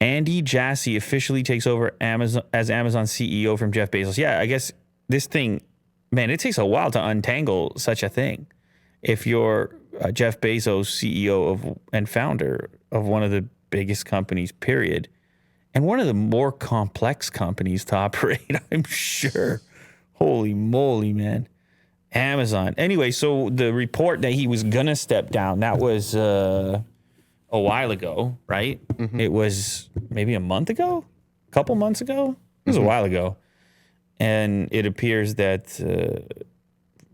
Andy Jassy officially takes over Amazon as Amazon CEO from Jeff Bezos. Yeah, I guess this thing, man, it takes a while to untangle such a thing. If you're Jeff Bezos, CEO and founder of one of the biggest companies, period, and one of the more complex companies to operate, I'm sure. Holy moly, man. Amazon. Anyway, so the report that he was going to step down, that was a while ago, right? Mm-hmm. It was maybe a month ago? A couple months ago? It was a while ago. And it appears that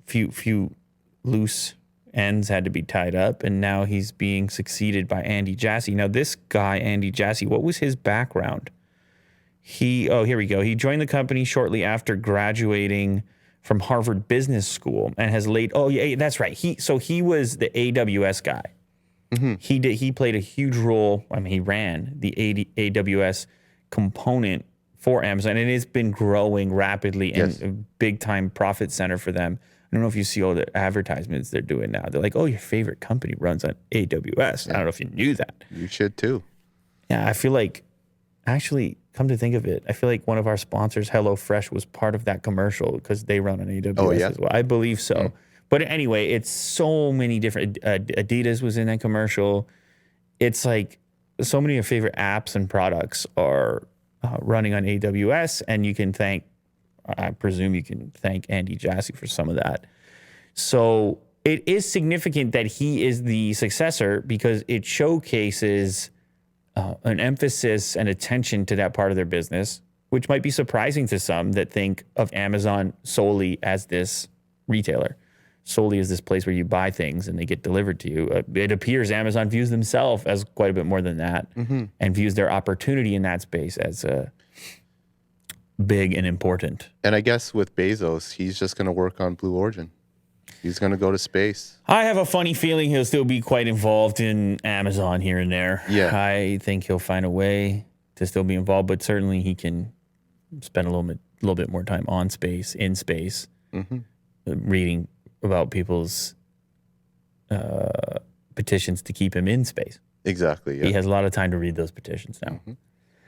few loose ends had to be tied up, and now he's being succeeded by Andy Jassy. Now, this guy, Andy Jassy, what was his background? Here we go. He joined the company shortly after graduating from Harvard Business School and has that's right. He was the AWS guy. Mm-hmm. He played a huge role. I mean, he ran the AWS component for Amazon, and it's been growing rapidly and a big time profit center for them. I don't know if you see all the advertisements they're doing now. They're like, oh, your favorite company runs on AWS. Yeah. I don't know if you knew that. You should too. Yeah, I feel like, actually, come to think of it, I feel like one of our sponsors, HelloFresh, was part of that commercial because they run on AWS as well. I believe so. Mm. But anyway, it's so many different, Adidas was in that commercial. It's like so many of your favorite apps and products are running on AWS, and I presume you can thank Andy Jassy for some of that. So it is significant that he is the successor because it showcases an emphasis and attention to that part of their business, which might be surprising to some that think of Amazon solely as this retailer, solely as this place where you buy things and they get delivered to you. It appears Amazon views themselves as quite a bit more than that, and views their opportunity in that space as big and important. And I guess with Bezos, he's just going to work on Blue Origin. He's going to go to space. I have a funny feeling he'll still be quite involved in Amazon here and there. Yeah. I think he'll find a way to still be involved, but certainly he can spend a little bit more time on space, in space, reading about people's petitions to keep him in space. Exactly. Yeah. He has a lot of time to read those petitions now.